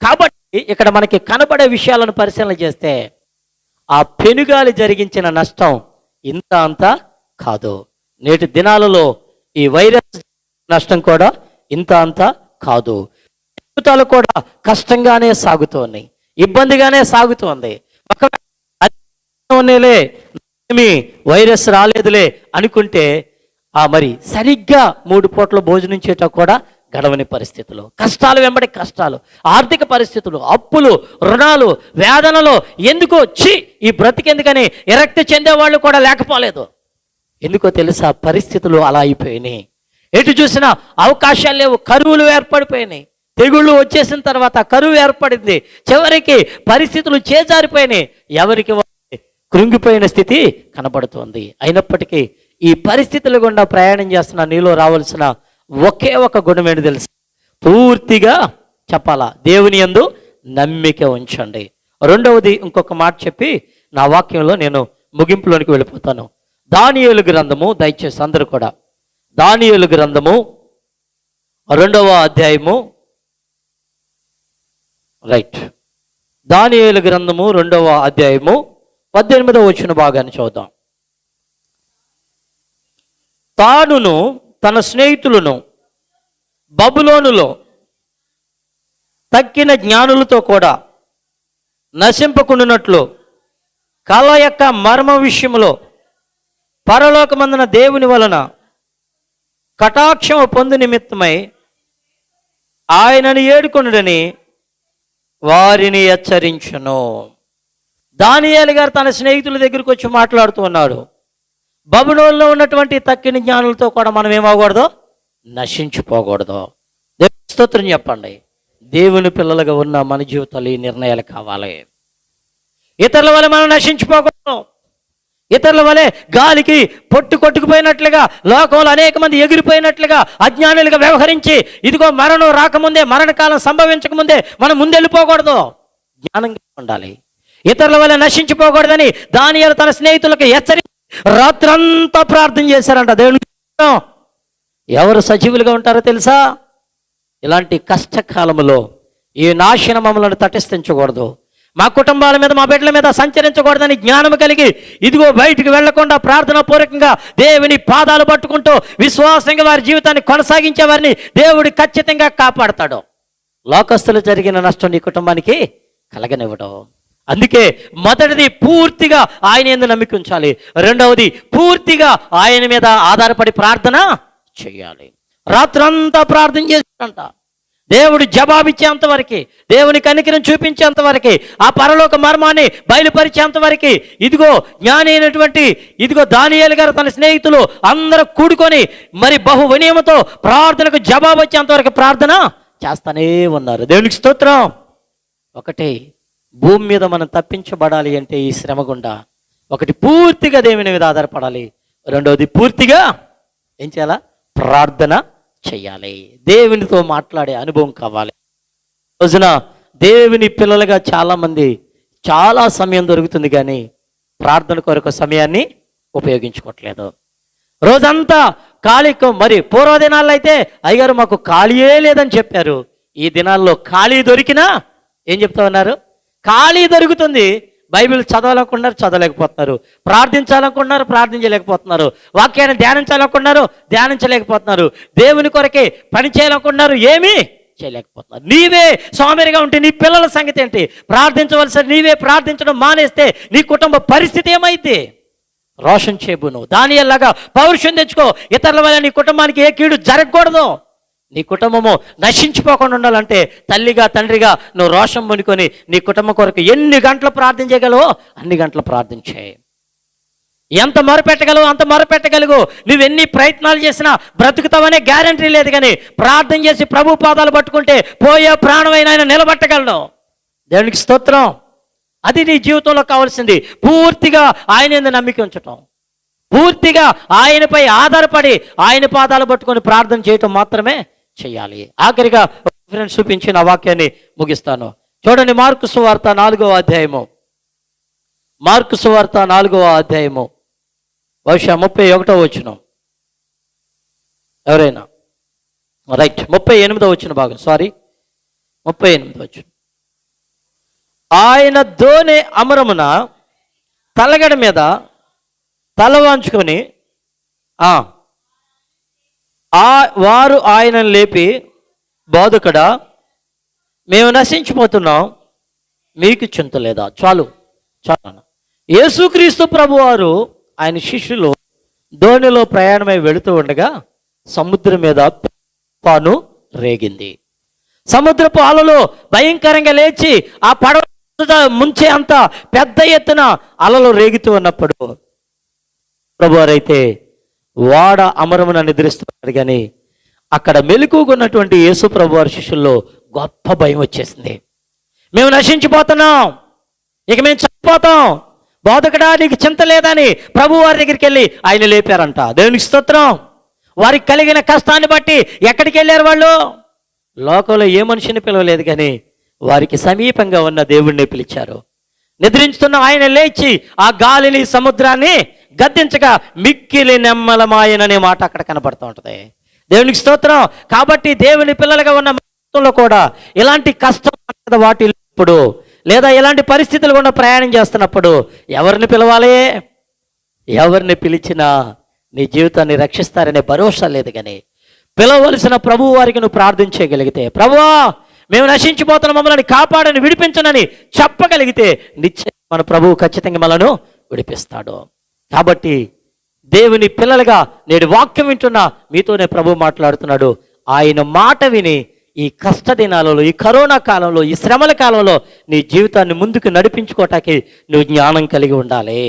కాబట్టి ఇక్కడ మనకి కనబడే విషయాలను పరిశీలన చేస్తే ఆ పెనుగాలి జరిగించిన నష్టం ఇంత అంతా కాదు. నేటి దినాలలో ఈ వైరస్ నష్టం కూడా ఇంత అంతా కాదు. జీవితాలు కూడా కష్టంగానే సాగుతోంది, ఇబ్బందిగానే సాగుతోంది. ఒకవేళ వైరస్ రాలేదులే అనుకుంటే మరి సరిగ్గా 3 పూట్ల భోజనం చేయటం కూడా గడవని పరిస్థితులు, కష్టాలు వెంబడి కష్టాలు, ఆర్థిక పరిస్థితులు, అప్పులు, రుణాలు, వేదనలు. ఎందుకో ఈ బ్రతికెందుకని విరక్తి చెందేవాళ్ళు కూడా లేకపోలేదు. ఎందుకో తెలుసా? పరిస్థితులు అలా అయిపోయినాయి. ఎటు చూసినా అవకాశాలు లేవు, కరువులు ఏర్పడిపోయినాయి. తెగుళ్ళు వచ్చేసిన తర్వాత కరువు ఏర్పడింది. చివరికి పరిస్థితులు చేజారిపోయినాయి. ఎవరికి కృంగిపోయిన స్థితి కనబడుతోంది. అయినప్పటికీ ఈ పరిస్థితుల గుండా ప్రయాణం చేస్తున్న నీలో రావాల్సిన ఒకే ఒక గుణం ఏంటి తెలుసు? పూర్తిగా చెప్పాలా, దేవుని యందు నమ్మిక ఉంచండి. రెండవది ఇంకొక మాట చెప్పి నా వాక్యంలో నేను ముగింపులోనికి వెళ్ళిపోతాను. దానియేలు గ్రంథము, దయచేసి అందరూ కూడా దానియేలు గ్రంథము 2వ అధ్యాయము, రైట్, దానియేలు గ్రంథము 2వ అధ్యాయము 18వ వచన భాగాన్ని చూద్దాం. తానును తన స్నేహితులను బబులోనులో తక్కిన జ్ఞానులతో కూడా నశింపకుండునట్లు కళ యొక్క మర్మ విషయంలో పరలోకమందున దేవుని వలన కటాక్షము పొందు నిమిత్తమై ఆయనను ఏడుకొనుడని వారిని హెచ్చరించును. దానియేలు గారు తన స్నేహితుల దగ్గరికి వచ్చి మాట్లాడుతూ ఉన్నాడు. బబులోనులో ఉన్నటువంటి తక్కిన జ్ఞానులతో కూడా మనం ఏమవకూడదు? నశించిపోకూడదు. దేవుని స్తోత్రం చెప్పండి. దేవుని పిల్లలుగా ఉన్న మన జీవితాలు ఈ నిర్ణయాలు కావాలి. ఇతరుల వల్ల మనం నశించిపోకూడదు. ఇతరుల వలె గాలికి కొట్టుకుపోయినట్లుగా, లోకంలో అనేక మంది ఎగిరిపోయినట్లుగా అజ్ఞానులుగా వ్యవహరించి ఇదిగో మరణం రాకముందే, మరణకాలం సంభవించకముందే మనం ముందెళ్ళిపోకూడదు. జ్ఞానంగా ఉండాలి. ఇతరుల వల్ల నశించిపోకూడదని దానియేలు తన స్నేహితులకు హెచ్చరించి రాత్రంతా ప్రార్థన చేశారంట. దేవుని ఎవరు సజీవులుగా ఉంటారో తెలుసా? ఇలాంటి కష్టకాలంలో ఈ నాశనం మమ్మల్ని తటస్థించకూడదు, మా కుటుంబాల మీద మా బిడ్డల మీద సంచరించకూడదని జ్ఞానం కలిగి ఇదిగో బయటికి వెళ్లకుండా ప్రార్థనా పూర్వకంగా దేవుని పాదాలు పట్టుకుంటూ విశ్వాసంగా వారి జీవితాన్ని కొనసాగించే వారిని దేవుడు ఖచ్చితంగా కాపాడతాడు. లోకస్తులు జరిగిన నష్టం నీ కుటుంబానికి కలగనివ్వడం. అందుకే మొదటిది పూర్తిగా ఆయన యందు నమ్మిక ఉంచాలి. రెండవది పూర్తిగా ఆయన మీద ఆధారపడి ప్రార్థన చేయాలి. రాత్రంతా ప్రార్థన చేసినంట దేవుడు జవాబిచ్చేంత వరకు, దేవుని కనికరం చూపించేంత వరకు, ఆ పరలోక మర్మాన్ని బయలుపరిచేంత వరకు ఇదిగో జ్ఞాని అయినటువంటి ఇదిగో దానియేలు గారు తన స్నేహితులు అందరూ కూడుకొని మరి బహు వినయముతో ప్రార్థనకు జవాబు వచ్చేంత వరకు ప్రార్థన చేస్తానే ఉన్నారు. దేవునికి స్తోత్రం. ఒకటి, భూమి మీద మనం తప్పించబడాలి అంటే ఈ శ్రమ గుండా ఒకటి పూర్తిగా దేవుని మీద ఆధారపడాలి. రెండవది పూర్తిగా ఏం చేయాలా? ప్రార్థన చెయ్యాలి. దేవునితో మాట్లాడే అనుభవం కావాలి. రోజున దేవుని పిల్లలుగా చాలామంది చాలా సమయం దొరుకుతుంది కానీ ప్రార్థన కొరకు సమయాన్ని ఉపయోగించుకోవట్లేదు. రోజంతా ఖాళీ. మరి పూర్వదినాల్లో అయితే అయ్యగారు మాకు ఖాళీయే లేదని చెప్పారు. ఈ దినాల్లో ఖాళీ దొరికినా ఏం చెప్తా ఉన్నారు? ఖాళీ దొరుకుతుంది, బైబిల్ చదవాలనుకున్నారు, చదవలేకపోతున్నారు. ప్రార్థించాలనుకున్నారు, ప్రార్థించలేకపోతున్నారు. వాక్యాన్ని ధ్యానించాలనుకున్నారు, ధ్యానించలేకపోతున్నారు. దేవుని కొరకే పని చేయాలనుకున్నారు, ఏమీ చేయలేకపోతున్నారు. నీవే సోమరిగా ఉంటే నీ పిల్లల సంగతి ఏంటి? ప్రార్థించవలసి నీవే ప్రార్థించడం మానేస్తే నీ కుటుంబ పరిస్థితి ఏమైంది? రోషన్ చేబు. నువ్వు దానియేలులాగా పౌరుషం తెచ్చుకో. ఇతరుల వల్ల నీ కుటుంబానికి ఏ కీడు జరగకూడదు. నీ కుటుంబము నశించిపోకుండా ఉండాలంటే తల్లిగా తండ్రిగా నువ్వు రోషం పొందుకొని నీ కుటుంబం కొరకు ఎన్ని గంటలు ప్రార్థన చేయగలవో అన్ని గంటలు ప్రార్థన చేయి. ఎంత మొరపెట్టగలవు అంత మొరపెట్టగలుగు. నువ్వెన్ని ప్రయత్నాలు చేసినా బ్రతుకుతావనే గ్యారంటీ లేదు, కానీ ప్రార్థన చేసి ప్రభు పాదాలు పట్టుకుంటే పోయే ప్రాణమైన ఆయన నిలబట్టగలను. దేవునికి స్తోత్రం. అది నీ జీవితంలో కావాల్సింది. పూర్తిగా ఆయన యందు నమ్మిక ఉంచటం, పూర్తిగా ఆయనపై ఆధారపడి ఆయన పాదాలు పట్టుకొని ప్రార్థన చేయటం మాత్రమే చేయాలి. ఆఖరిగా ఫ్రెండ్స్ చూపించిన వాక్యాన్ని ముగిస్తాను. చూడండి, మార్కు సువార్త 4వ అధ్యాయము. మార్కు సువార్త 4వ అధ్యాయము బహుశా 31వ వచనం. ఎవరైనా రైట్, 38వ వచనం భాగం, సారీ 38వ వచనం. ఆయన దోనె అమరమున తలగడ మీద తల వంచుకొని వారు ఆయనను లేపి, బోధకుడా, మేము నశించిపోతున్నాం, మీకు చింత లేదా? చాలు చాలు. యేసుక్రీస్తు ప్రభు వారు ఆయన శిష్యులు దోణిలో ప్రయాణమై వెళుతూ ఉండగా సముద్రం మీద తుఫాను రేగింది. సముద్రపు అలలు భయంకరంగా లేచి ఆ పడవ ముంచే అంత పెద్ద ఎత్తున అలలు రేగుతూ ఉన్నప్పుడు ప్రభువారైతే వాడ అమరమున నిద్రిస్తున్నాడు. కానీ అక్కడ మెలకువన్నటువంటి యేసు ప్రభు వారి శిష్యుల్లో గొప్ప భయం వచ్చేసింది. మేము నశించిపోతున్నాం, ఇక మేము చనిపోతాం, బోధకుడా నీకు చింత లేదని ప్రభు వారి దగ్గరికి వెళ్ళి ఆయన లేపారంట. దేవునికి స్తోత్రం. వారికి కలిగిన కష్టాన్ని బట్టి ఎక్కడికి వెళ్ళారు వాళ్ళు? లోకంలో ఏ మనిషిని పిలవలేదు, కానీ వారికి సమీపంగా ఉన్న దేవుణ్ణి పిలిచారు. నిద్రించుతున్న ఆయన లేచి ఆ గాలిని సముద్రాన్ని గద్దించగా మిక్కిలి నెమ్మలమాయననే మాట అక్కడ కనబడుతూ ఉంటుంది. దేవునికి స్తోత్రం. కాబట్టి దేవుని పిల్లలుగా ఉన్న మనలో కూడా ఇలాంటి కష్టం వాటిప్పుడు లేదా ఇలాంటి పరిస్థితులు కూడా ప్రయాణం చేస్తున్నప్పుడు ఎవరిని పిలవాలి? ఎవరిని పిలిచినా నీ జీవితాన్ని రక్షిస్తారనే భరోసా లేదు. కానీ పిలవలసిన ప్రభు వారికి నువ్వు ప్రార్థించగలిగితే, ప్రభువా మేము నశించిపోతున్న మమ్మల్ని కాపాడని విడిపించనని చెప్పగలిగితే నిశ్చయం మన ప్రభువు ఖచ్చితంగా మనను విడిపిస్తాడు. కాబట్టి దేవుని పిల్లలుగా నేడు వాక్యం వింటున్నా మీతోనే ప్రభు మాట్లాడుతున్నాడు. ఆయన మాట విని ఈ కష్ట దినాలలో, ఈ కరోనా కాలంలో, ఈ శ్రమల కాలంలో నీ జీవితాన్ని ముందుకు నడిపించుకోవటానికి నువ్వు జ్ఞానం కలిగి ఉండాలి.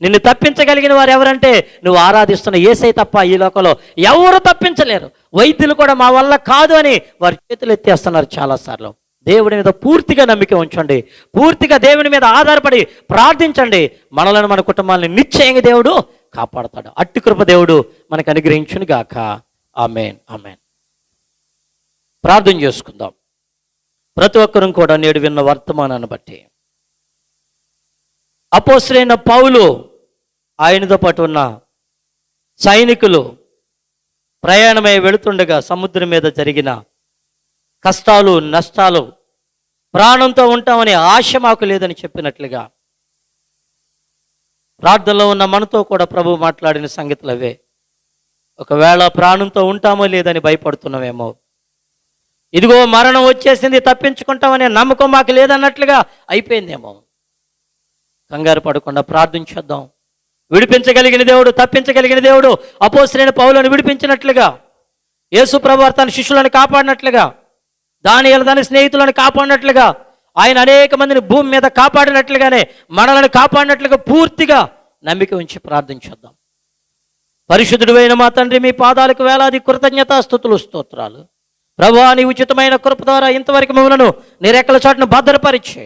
నిన్ను తప్పించగలిగిన వారు ఎవరంటే నువ్వు ఆరాధిస్తున్న యేసయ్య తప్ప ఈ లోకంలో ఎవరు తప్పించలేరు. వైద్యులు కూడా మా వల్ల కాదు అని వారి చేతులు ఎత్తేస్తున్నారు చాలాసార్లు. దేవుడి మీద పూర్తిగా నమ్మిక ఉంచండి, పూర్తిగా దేవుని మీద ఆధారపడి ప్రార్థించండి. మనలను మన కుటుంబాన్ని నిశ్చయంగా దేవుడు కాపాడతాడు. అట్టి కృప దేవుడు మనకు అనుగ్రహించును గాక. ఆమేన్, ఆమేన్. ప్రార్థన చేసుకుందాం. ప్రతి ఒక్కరూ కూడా నేడు విన్న వర్తమానాన్ని బట్టి అపోస్తలుడైన పౌలు, ఆయనతో పాటు ఉన్న సైనికులు ప్రయాణమై వెళుతుండగా సముద్రం మీద జరిగిన కష్టాలు, నష్టాలు, ప్రాణంతో ఉంటామనే ఆశ మాకు లేదని చెప్పినట్లుగా ప్రార్థనలో ఉన్న మనతో కూడా ప్రభు మాట్లాడిన సంగతులు అవే. ఒకవేళ ప్రాణంతో ఉంటామో లేదని భయపడుతున్నామేమో, ఇదిగో మరణం వచ్చేసింది తప్పించుకుంటామనే నమ్మకం మాకు లేదన్నట్లుగా అయిపోయిందేమో, కంగారు పడకుండా ప్రార్థించేద్దాం. విడిపించగలిగిన దేవుడు, తప్పించగలిగిన దేవుడు అపోస్తలుడైన పౌలును విడిపించినట్లుగా, యేసు ప్రభువు తన శిష్యులను కాపాడినట్లుగా, దానియేలు తన స్నేహితులను కాపాడినట్లుగా, ఆయన అనేక మందిని భూమి మీద కాపాడినట్లుగానే మనలను కాపాడినట్లుగా పూర్తిగా నమ్మిక ఉంచి ప్రార్థించేద్దాం. పరిశుద్ధుడైన మా తండ్రి, మీ పాదాలకు వేలాది కృతజ్ఞతాస్తుతులు, స్తోత్రాలు. ప్రభువా, నీ ఉచితమైన కృప ద్వారా ఇంతవరకు మమ్మలను నీ రెక్కల చాటును భద్రపరిచే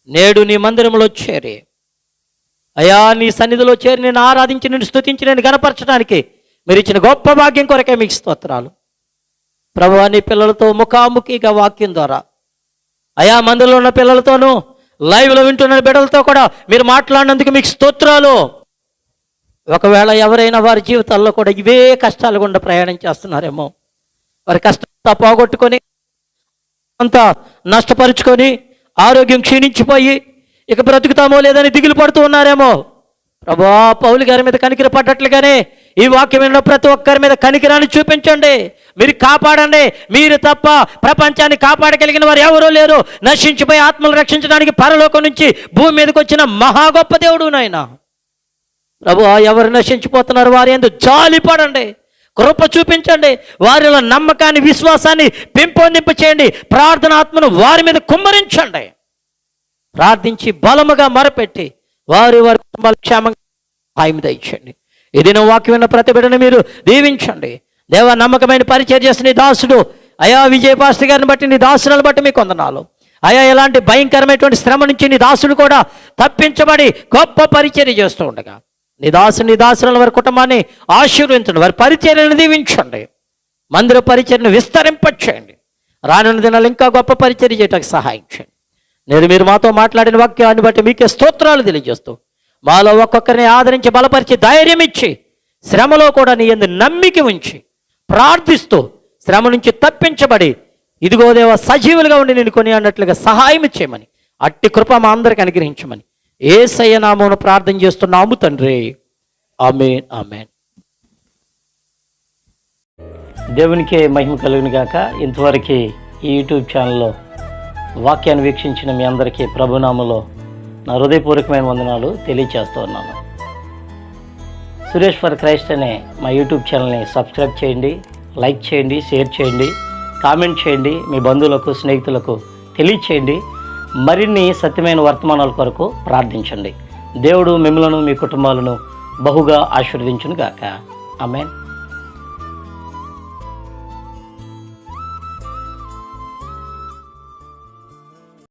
నేడు నీ మందిరంలో చేరి, అయా నీ సన్నిధిలో చేరి నేను ఆరాధించి, నేను స్తుతించి, నేను గణపరచడానికి మీరు ఇచ్చిన గొప్ప భాగ్యం కొరకే మీకు స్తోత్రాలు. ప్రభువా, నీ పిల్లలతో ముఖాముఖిగా వాక్యం ద్వారా, అయా మందిరంలో ఉన్న పిల్లలతోనూ లైవ్లో వింటున్న బిడ్డలతో కూడా మీరు మాట్లాడినందుకు మీకు స్తోత్రాలు. ఒకవేళ ఎవరైనా వారి జీవితాల్లో కూడా ఇవే కష్టాలు గుండా ప్రయాణం చేస్తున్నారేమో, వారి కష్టంతా పోగొట్టుకొని, అంతా నష్టపరుచుకొని, ఆరోగ్యం క్షీణించిపోయి ఇక బ్రతుకుతామో లేదని దిగులు పడుతూ ఉన్నారేమో, ప్రభువా పౌలు గారి మీద కనికిర పడ్డట్లుగానే ఈ వాక్యం విన్న ప్రతి ఒక్కరి మీద కనికిరాన్ని చూపించండి. మీరు కాపాడండి. మీరు తప్ప ప్రపంచాన్ని కాపాడగలిగిన వారు ఎవరూ లేరు. నశించిపోయి ఆత్మలు రక్షించడానికి పరలోకం నుంచి భూమి మీదకి వచ్చిన మహా గొప్ప దేవుడు నాయన. ప్రభువా, ఎవరు నశించిపోతున్నారు వారి యందు జాలి పడండి, కృప చూపించండి. వారిలో నమ్మకాన్ని, విశ్వాసాన్ని పెంపొందింప చేయండి. ప్రార్థన ఆత్మను వారి మీద కుమ్మరించండి. ప్రార్థించి బలముగా మొరపెట్టి వారి కుటుంబాల క్షేమంగా హాయిమి దయచేయండి. ఇది నా వాక్యం విన్న ప్రతి బిడ్డను మీరు దీవించండి. దేవ, నమ్మకమైన పరిచయం చేసిన నీ దాసుడు అయా విజయపాస్తి గారిని బట్టి, నీ దాసులను బట్టి మీకు వందనాలు. అయా ఇలాంటి భయంకరమైనటువంటి శ్రమ నుంచి నీ దాసుడు కూడా తప్పించబడి గొప్ప పరిచర్య చేస్తూ ఉండగా నీ దాసుల వారి కుటుంబాన్ని ఆశీర్వదించండి. వారి పరిచర్యను దీవించండి. మందిర పరిచర్యను విస్తరింపచేయండి. రానున్న దినాలు ఇంకా గొప్ప పరిచర్య చేయడానికి సహాయం చేయండి. నేను మీరు మాతో మాట్లాడిన వాక్యాన్ని బట్టి మీకే స్తోత్రాలు తెలియజేస్తూ, మాలో ఒక్కొక్కరిని ఆదరించి, బలపరిచి, ధైర్యం ఇచ్చి, శ్రమలో కూడా నీ యందు నమ్మిక ఉంచి ప్రార్థిస్తూ శ్రమ నుంచి తప్పించబడి ఇదిగో దేవ సజీవులుగా ఉండి నేను కొని అన్నట్లుగా సహాయం చేయమని, అట్టి కృప మా అందరికి అనుగ్రహించమని యేసయ్య నామమున ప్రార్థన చేస్తున్నాము తండ్రి. ఆమేన్, ఆమేన్. దేవునికే మహిమ కలుగును గాక. ఇంతవరకు ఈ యూట్యూబ్ ఛానల్లో వాక్యాన్ని వీక్షించిన మీ అందరికీ ప్రభునామలో నా హృదయపూర్వకమైన వందనాలు తెలియచేస్తూ ఉన్నాను. సురేష్ ఫర్ క్రైస్ట్ అనే మా యూట్యూబ్ ఛానల్ని సబ్స్క్రైబ్ చేయండి, లైక్ చేయండి, షేర్ చేయండి, కామెంట్ చేయండి, మీ బంధువులకు, స్నేహితులకు తెలియచేయండి. మరిన్ని సత్యమైన వర్తమానాల కొరకు ప్రార్థించండి. దేవుడు మిమ్మలను, మీ కుటుంబాలను బహుగా ఆశీర్వదించును గాక. ఆమేన్.